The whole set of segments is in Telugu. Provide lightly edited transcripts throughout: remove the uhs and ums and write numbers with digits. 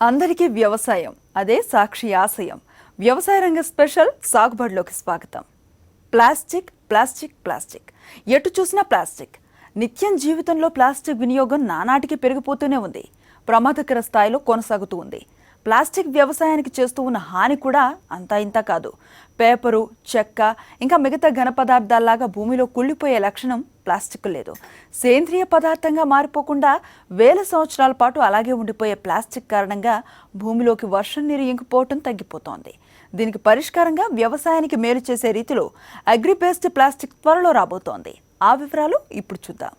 అందరికీ వ్యవసాయం అదే సాక్షి ఆశయం. వ్యవసాయ రంగ స్పెషల్ సాగుబడిలోకి స్వాగతం. ప్లాస్టిక్ ప్లాస్టిక్ ప్లాస్టిక్ ఎటు చూసినా ప్లాస్టిక్. నిత్యం జీవితంలో ప్లాస్టిక్ వినియోగం నానాటికి పెరిగిపోతూనే ఉంది, ప్రమాదకర స్థాయిలో కొనసాగుతూ ఉంది. ప్లాస్టిక్ వ్యవసాయానికి చేస్తూ ఉన్న హాని కూడా అంతా ఇంత కాదు. పేపరు, చెక్క ఇంకా మిగతా ఘన పదార్థాల్లాగా భూమిలో కుళ్ళిపోయే లక్షణం ప్లాస్టిక్ లేదు. సేంద్రియ పదార్థంగా మారిపోకుండా వేల సంవత్సరాల పాటు అలాగే ఉండిపోయే ప్లాస్టిక్ కారణంగా భూమిలోకి వర్షం నీరు ఇంకిపోవటం తగ్గిపోతోంది. దీనికి పరిష్కారంగా వ్యవసాయానికి మేలు చేసే రీతిలో అగ్రిబేస్డ్ ప్లాస్టిక్ త్వరలో రాబోతోంది. ఆ వివరాలు ఇప్పుడు చూద్దాం.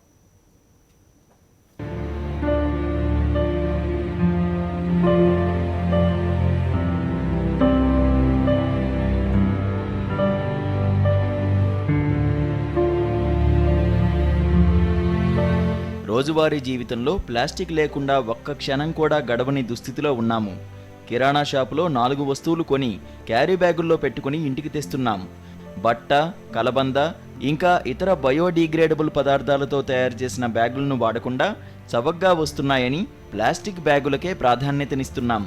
రోజువారీ జీవితంలో ప్లాస్టిక్ లేకుండా ఒక్క క్షణం కూడా గడవని దుస్థితిలో ఉన్నాము. కిరాణా షాపులో 4 వస్తువులు కొని క్యారీ బ్యాగుల్లో పెట్టుకుని ఇంటికి తెస్తున్నాం. బట్ట, కలబంద ఇంకా ఇతర బయోడిగ్రేడబుల్ పదార్థాలతో తయారు చేసిన బ్యాగులను వాడకుండా చవకగా వస్తున్నాయని ప్లాస్టిక్ బ్యాగులకే ప్రాధాన్యతనిస్తున్నాం.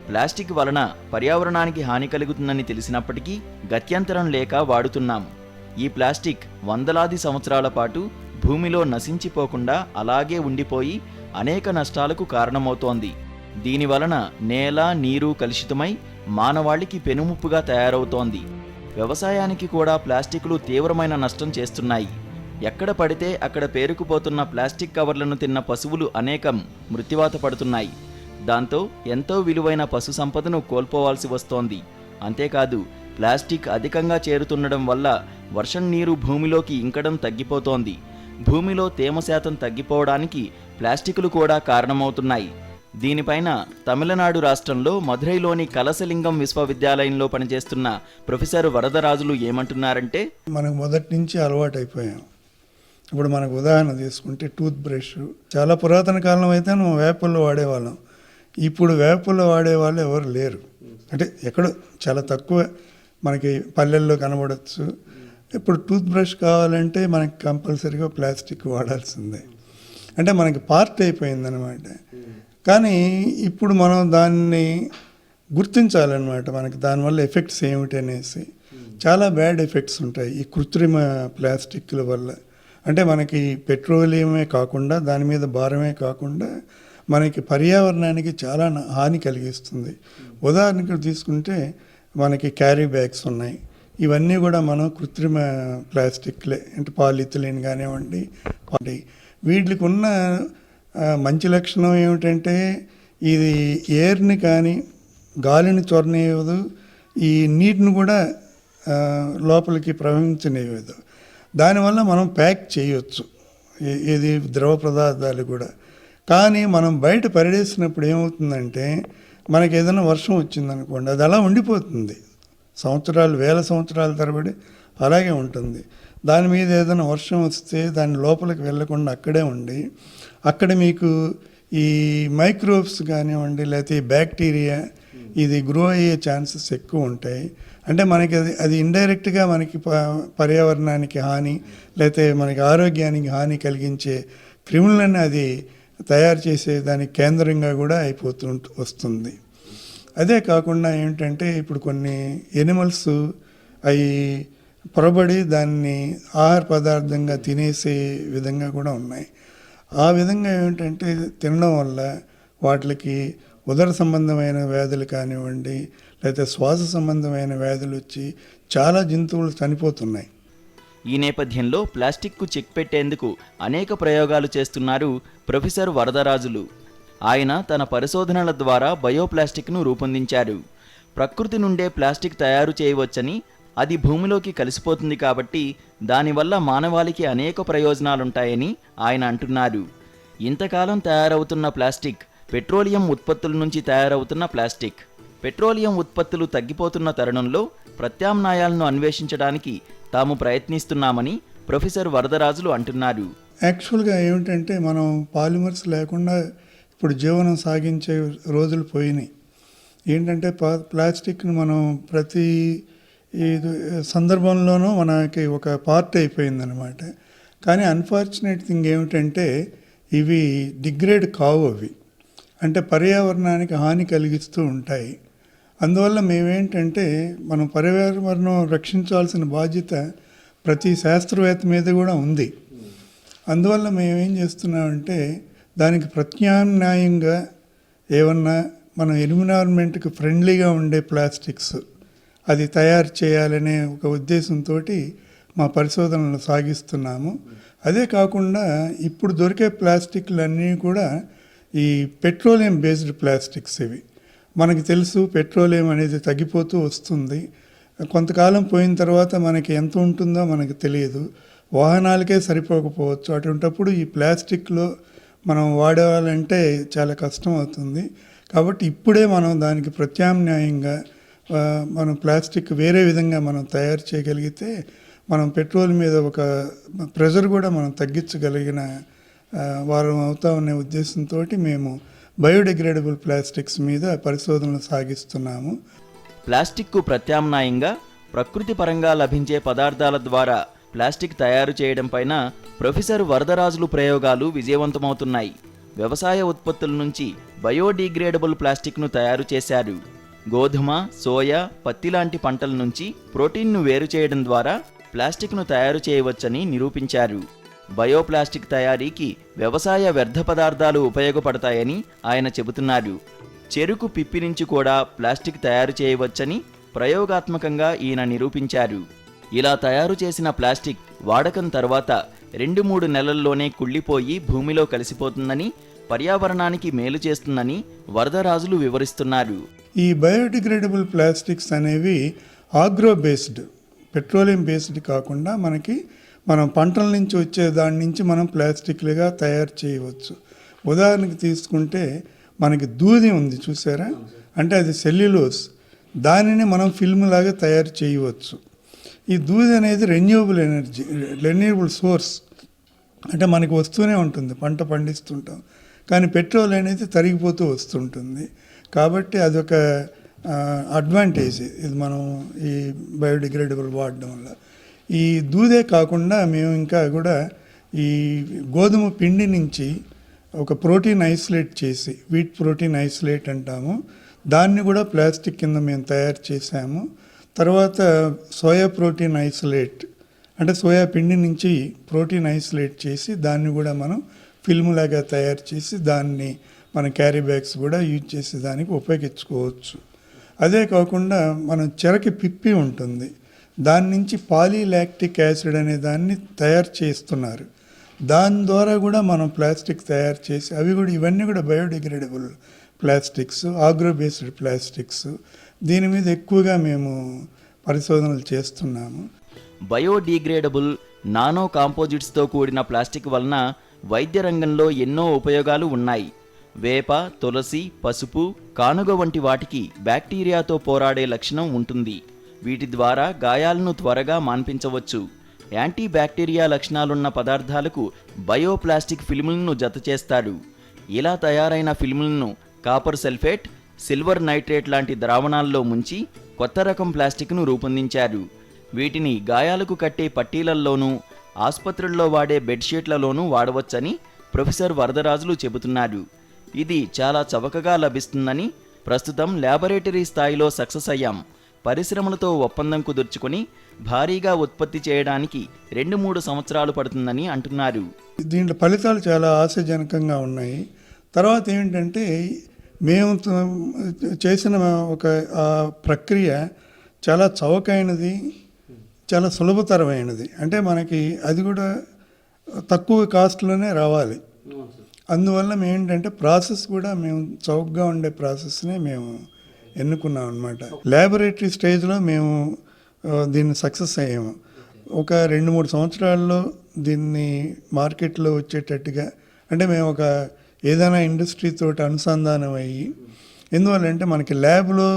ప్లాస్టిక్ వలన పర్యావరణానికి హాని కలుగుతుందని తెలిసినప్పటికీ గత్యంతరం లేక వాడుతున్నాం. ఈ ప్లాస్టిక్ వందలాది సంవత్సరాల పాటు భూమిలో నశించిపోకుండా అలాగే ఉండిపోయి అనేక నష్టాలకు కారణమవుతోంది. దీనివలన నేల, నీరు కలుషితమై మానవాళికి పెనుముప్పుగా తయారవుతోంది. వ్యవసాయానికి కూడా ప్లాస్టిక్లు తీవ్రమైన నష్టం చేస్తున్నాయి. ఎక్కడ పడితే అక్కడ పేరుకుపోతున్న ప్లాస్టిక్ కవర్లను తిన్న పశువులు అనేకం మృత్యువాత పడుతున్నాయి. దాంతో ఎంతో విలువైన పశు సంపదను కోల్పోవాల్సి వస్తోంది. అంతేకాదు, ప్లాస్టిక్ అధికంగా చేరుతుండడం వల్ల వర్షం నీరు భూమిలోకి ఇంకడం తగ్గిపోతోంది. భూమిలో తేమ శాతం తగ్గిపోవడానికి ప్లాస్టిక్లు కూడా కారణమవుతున్నాయి. దీనిపైన తమిళనాడు రాష్ట్రంలో మధురైలోని కలసలింగం విశ్వవిద్యాలయంలో పనిచేస్తున్న ప్రొఫెసర్ వరదరాజులు ఏమంటున్నారంటే, మనకు మొదటి నుంచి అలవాటు అయిపోయాం. ఇప్పుడు మనకు ఉదాహరణ తీసుకుంటే టూత్ బ్రష్ చాలా పురాతన కాలం అయితే మనం వేపల్లో వాడేవాళ్ళం. ఇప్పుడు వేపల్లో వాడేవాళ్ళు ఎవరు లేరు. అంటే ఎక్కడో చాలా తక్కువ మనకి పల్లెల్లో కనబడచ్చు. ఇప్పుడు టూత్ బ్రష్ కావాలంటే మనకి కంపల్సరీగా ప్లాస్టిక్ వాడాల్సిందే. అంటే మనకి పార్ట్ అయిపోయిందనమాట. కానీ ఇప్పుడు మనం దాన్ని గుర్తించాలన్నమాట. మనకి దానివల్ల ఎఫెక్ట్స్ ఏమిటి అనేసి చాలా బ్యాడ్ ఎఫెక్ట్స్ ఉంటాయి ఈ కృత్రిమ ప్లాస్టిక్ల వల్ల. అంటే మనకి పెట్రోలియమే కాకుండా, దాని మీద భారమే కాకుండా మనకి పర్యావరణానికి చాలా హాని కలిగిస్తుంది. ఉదాహరణకు తీసుకుంటే మనకి క్యారీ బ్యాగ్స్ ఉన్నాయి. ఇవన్నీ కూడా మనం కృత్రిమ ప్లాస్టిక్లే. అంటే పాలిథిలిన్ కానివ్వండి. వీటికి ఉన్న మంచి లక్షణం ఏమిటంటే ఇది ఎయిర్ని కానీ గాలిని చొరనివ్వదు, ఈ నీటిని కూడా లోపలికి ప్రవహించనివ్వదు. దానివల్ల మనం ప్యాక్ చేయొచ్చు ఇది ద్రవ పదార్థాలు కూడా. కానీ మనం బయట పడేసినప్పుడు ఏమవుతుందంటే మనకి ఏదైనా వర్షం వచ్చిందనుకోండి, అది అలా ఉండిపోతుంది. సంవత్సరాలు, వేల సంవత్సరాల తరబడి అలాగే ఉంటుంది. దాని మీద ఏదైనా వర్షం వస్తే దాని లోపలికి వెళ్ళకుండా అక్కడే ఉండి అక్కడ మీకు ఈ మైక్రోబ్స్ కానివ్వండి, లేకపోతే బ్యాక్టీరియా ఇది గ్రో అయ్యే ఛాన్సెస్ ఎక్కువ ఉంటాయి. అంటే మనకి అది ఇండైరెక్ట్గా మనకి పర్యావరణానికి హాని, లేకపోతే మనకి ఆరోగ్యానికి హాని కలిగించే క్రిములను అది తయారు చేసే దానికి కేంద్రంగా కూడా అయిపోతూ వస్తుంది. అదే కాకుండా ఏమిటంటే ఇప్పుడు కొన్ని ఎనిమల్స్ అవి పొరబడి దాన్ని ఆహార పదార్థంగా తినేసే విధంగా కూడా ఉన్నాయి. ఆ విధంగా ఏమిటంటే తినడం వల్ల వాటికి ఉదర సంబంధమైన వ్యాధులు కానివ్వండి, లేకపోతే శ్వాస సంబంధమైన వ్యాధులు వచ్చి చాలా జంతువులు చనిపోతున్నాయి. ఈ నేపథ్యంలో ప్లాస్టిక్కు చెక్ పెట్టేందుకు అనేక ప్రయోగాలు చేస్తున్నారు ప్రొఫెసర్ వరదరాజులు. ఆయన తన పరిశోధనల ద్వారా బయోప్లాస్టిక్ను రూపొందించారు. ప్రకృతి నుండే ప్లాస్టిక్ తయారు చేయవచ్చని, అది భూమిలోకి కలిసిపోతుంది కాబట్టి దానివల్ల మానవాళికి అనేక ప్రయోజనాలుంటాయని ఆయన అంటున్నారు. ఇంతకాలం తయారవుతున్న ప్లాస్టిక్ పెట్రోలియం ఉత్పత్తుల నుంచి తయారవుతున్న ప్లాస్టిక్. పెట్రోలియం ఉత్పత్తులు తగ్గిపోతున్న తరుణంలో ప్రత్యామ్నాయాలను అన్వేషించడానికి తాము ప్రయత్నిస్తున్నామని ప్రొఫెసర్ వరదరాజులు అంటున్నారు. యాక్చువల్గా ఏమిటంటే మనం పాలిమర్స్ లేకుండా ఇప్పుడు జీవనం సాగించే రోజులు పోయినాయి. ఏంటంటే ప్లాస్టిక్ని మనం ప్రతి సందర్భంలోనూ మనకి ఒక పార్ట్ అయిపోయిందనమాట. కానీ అన్ఫార్చునేట్ థింగ్ ఏమిటంటే ఇవి డిగ్రేడ్ కావు. అవి అంటే పర్యావరణానికి హాని కలిగిస్తూ ఉంటాయి. అందువల్ల మేమేంటంటే మనం పర్యావరణం రక్షించాల్సిన బాధ్యత ప్రతి శాస్త్రవేత్త మీద కూడా ఉంది. అందువల్ల మేమేం చేస్తున్నామంటే దానికి ప్రత్యామ్నాయంగా ఏమన్నా మనం ఎన్విరాన్మెంట్కి ఫ్రెండ్లీగా ఉండే ప్లాస్టిక్స్ అది తయారు చేయాలనే ఒక ఉద్దేశంతో మా పరిశోధనలు సాగిస్తున్నాము. అదే కాకుండా ఇప్పుడు దొరికే ప్లాస్టిక్లన్నీ కూడా ఈ పెట్రోలియం బేస్డ్ ప్లాస్టిక్స్. ఇవి మనకి తెలుసు, పెట్రోలియం అనేది తగ్గిపోతూ వస్తుంది. కొంతకాలం పోయిన తర్వాత మనకి ఎంత ఉంటుందో మనకు తెలియదు, వాహనాలకే సరిపోకపోవచ్చు. అటువంటప్పుడు ఈ ప్లాస్టిక్లో మనం వాడాలంటే చాలా కష్టం అవుతుంది. కాబట్టి ఇప్పుడే మనం దానికి ప్రత్యామ్నాయంగా మనం ప్లాస్టిక్ వేరే విధంగా మనం తయారు చేయగలిగితే మనం పెట్రోల్ మీద ఒక ప్రెజర్ కూడా మనం తగ్గించగలిగిన వారం అవుతామనే ఉద్దేశంతో మేము బయోడిగ్రేడబుల్ ప్లాస్టిక్స్ మీద పరిశోధనలు సాగిస్తున్నాము. ప్లాస్టిక్కు ప్రత్యామ్నాయంగా ప్రకృతి పరంగా లభించే పదార్థాల ద్వారా ప్లాస్టిక్ తయారు చేయడం పైన ప్రొఫెసర్ వరదరాజులు ప్రయోగాలు విజయవంతమవుతున్నాయి. వ్యవసాయ ఉత్పత్తుల నుంచి బయోడిగ్రేడబుల్ ప్లాస్టిక్ను తయారు చేశారు. గోధుమ, సోయా, పత్తి లాంటి పంటల నుంచి ప్రోటీన్ను వేరు చేయడం ద్వారా ప్లాస్టిక్ను తయారు చేయవచ్చని నిరూపించారు. బయోప్లాస్టిక్ తయారీకి వ్యవసాయ వ్యర్థ పదార్థాలు ఉపయోగపడతాయని ఆయన చెబుతున్నారు. చెరుకు పిప్పి నుంచి కూడా ప్లాస్టిక్ తయారు చేయవచ్చని ప్రయోగాత్మకంగా ఈయన నిరూపించారు. ఇలా తయారు చేసిన ప్లాస్టిక్ వాడకం తర్వాత 2-3 నెలల్లోనే కుళ్ళిపోయి భూమిలో కలిసిపోతుందని, పర్యావరణానికి మేలు చేస్తుందని వరదరాజులు వివరిస్తున్నారు. ఈ బయోడిగ్రేడబుల్ ప్లాస్టిక్స్ అనేవి ఆగ్రో బేస్డ్, పెట్రోలియం బేస్డ్ కాకుండా మనం పంటల నుంచి వచ్చే దాని నుంచి మనం ప్లాస్టిక్లుగా తయారు చేయవచ్చు. ఉదాహరణకి తీసుకుంటే మనకి దూది ఉంది చూసారా, అంటే అది సెల్యులోస్, దానిని మనం ఫిల్మ్ లాగా తయారు చేయవచ్చు. ఈ దూది అనేది రెన్యూవబుల్ సోర్స్, అంటే మనకి వస్తూనే ఉంటుంది, పంట పండిస్తుంటాం. కానీ పెట్రోల్ అనేది తరిగిపోతూ వస్తుంటుంది. కాబట్టి అదొక అడ్వాంటేజ్ ఇది మనం ఈ బయోడిగ్రేడబుల్ వాడడం వల్ల. ఈ దూదే కాకుండా మేము ఇంకా కూడా ఈ గోధుమ పిండి నుంచి ఒక ప్రోటీన్ ఐసోలేట్ చేసి, వీట్ ప్రోటీన్ ఐసోలేట్ అంటాము, దాన్ని కూడా ప్లాస్టిక్ కింద మేము తయారు చేసాము. తర్వాత సోయా ప్రోటీన్ ఐసోలేట్, అంటే సోయా పిండి నుంచి ప్రోటీన్ ఐసోలేట్ చేసి దాన్ని కూడా మనం ఫిల్మ్ లాగా తయారు చేసి దాన్ని మన క్యారీ బ్యాగ్స్ కూడా యూజ్ చేసి దానికి ఉపయోగించుకోవచ్చు. అదే కాకుండా మనం చెరకి పిప్పి ఉంటుంది, దాని నుంచి పాలీలాక్టిక్ యాసిడ్ అనే దాన్ని తయారు చేస్తున్నారు. దాని ద్వారా కూడా మనం ప్లాస్టిక్ తయారు చేసి ఇవన్నీ కూడా biodegradable plastics, agro based plastics. దీని మీద ఎక్కువగా మేము పరిశోధనలు చేస్తున్నాము. బయోడిగ్రేడబుల్ నానో కాంపోజిట్స్తో కూడిన ప్లాస్టిక్ వలన వైద్య రంగంలో ఎన్నో ఉపయోగాలు ఉన్నాయి. వేప, తులసి, పసుపు, కానుగ వంటి వాటికి బ్యాక్టీరియాతో పోరాడే లక్షణం ఉంటుంది. వీటి ద్వారా గాయాలను త్వరగా మాన్పించవచ్చు. యాంటీ బ్యాక్టీరియా లక్షణాలున్న పదార్థాలకు బయోప్లాస్టిక్ ఫిల్ములను జతచేస్తారు. ఇలా తయారైన ఫిల్ములను కాపర్ సల్ఫేట్, సిల్వర్ నైట్రేట్ లాంటి ద్రావణాల్లో ముంచి కొత్త రకం ప్లాస్టిక్ను రూపొందించారు. వీటిని గాయాలకు కట్టే పట్టీలల్లోనూ, ఆసుపత్రుల్లో వాడే బెడ్షీట్లలోనూ వాడవచ్చని ప్రొఫెసర్ వరదరాజులు చెబుతున్నారు. ఇది చాలా చవకగా లభిస్తుందని, ప్రస్తుతం ల్యాబొరేటరీ స్థాయిలో సక్సెస్ అయ్యాం, పరిశ్రమలతో ఒప్పందం కుదుర్చుకొని భారీగా ఉత్పత్తి చేయడానికి 2-3 సంవత్సరాలు పడుతుందని అంటున్నారు. దీంట్లో ఫలితాలు చాలా ఆశాజనకంగా ఉన్నాయి. తర్వాత ఏంటంటే మేము చేసిన ఒక ప్రక్రియ చాలా చౌకైనది, చాలా సులభతరమైనది. అంటే మనకి అది కూడా తక్కువ కాస్ట్లోనే రావాలి. అందువల్ల మేము ఏంటంటే ప్రాసెస్ కూడా మేము చౌకగా ఉండే ప్రాసెస్నే మేము ఎన్నుకున్నాం అనమాట. ల్యాబొరేటరీ స్టేజ్లో మేము దీన్ని సక్సెస్ అయ్యాము. ఒక 2-3 సంవత్సరాల్లో దీన్ని మార్కెట్లో వచ్చేటట్టుగా, అంటే మేము ఒక ఏదైనా ఇండస్ట్రీతో అనుసంధానం అయ్యి, ఎందువల్లంటే మనకి ల్యాబ్లో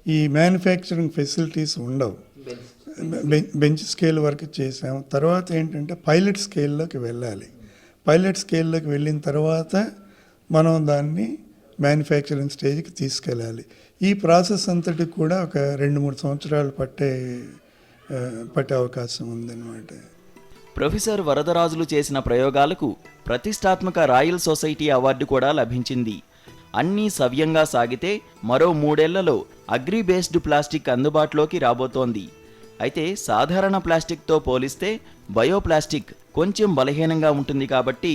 ఈ మ్యానుఫ్యాక్చరింగ్ ఫెసిలిటీస్ ఉండవు. బెంచ్ స్కేల్ వరకు చేసాము. తర్వాత ఏంటంటే పైలట్ స్కేల్లోకి వెళ్ళాలి. పైలట్ స్కేల్లోకి వెళ్ళిన తర్వాత మనం దాన్ని మ్యానుఫ్యాక్చరింగ్ స్టేజ్కి తీసుకెళ్ళాలి. ఈ ప్రాసెస్ అంతటికి కూడా ఒక 2-3 సంవత్సరాలు పట్టే అవకాశం ఉందన్నమాట. ప్రొఫెసర్ వరదరాజులు చేసిన ప్రయోగాలకు ప్రతిష్టాత్మక రాయల్ సొసైటీ అవార్డు కూడా లభించింది. అన్నీ సవ్యంగా సాగితే మరో 3 ఏళ్లలో అగ్రి బేస్డ్ ప్లాస్టిక్ అందుబాటులోకి రాబోతోంది. అయితే సాధారణ ప్లాస్టిక్తో పోలిస్తే బయోప్లాస్టిక్ కొంచెం బలహీనంగా ఉంటుంది కాబట్టి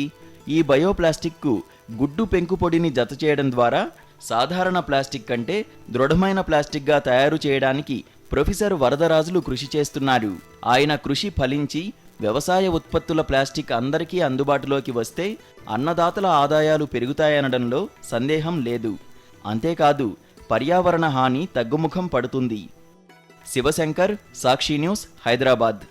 ఈ బయోప్లాస్టిక్కు గుడ్డు పెంకు పొడిని జత చేయడం ద్వారా సాధారణ ప్లాస్టిక్ కంటే దృఢమైన ప్లాస్టిక్గా తయారు చేయడానికి ప్రొఫెసర్ వరదరాజులు కృషి చేస్తున్నారు. ఆయన కృషి ఫలించి వ్యవసాయ ఉత్పత్తుల ప్లాస్టిక్ అందరికీ అందుబాటులోకి వస్తే అన్నదాతల ఆదాయాలు పెరుగుతాయనడంలో సందేహం లేదు. అంతేకాదు పర్యావరణ హాని తగ్గుముఖం పడుతుంది. శివశంకర్, సాక్షి న్యూస్, హైదరాబాద్.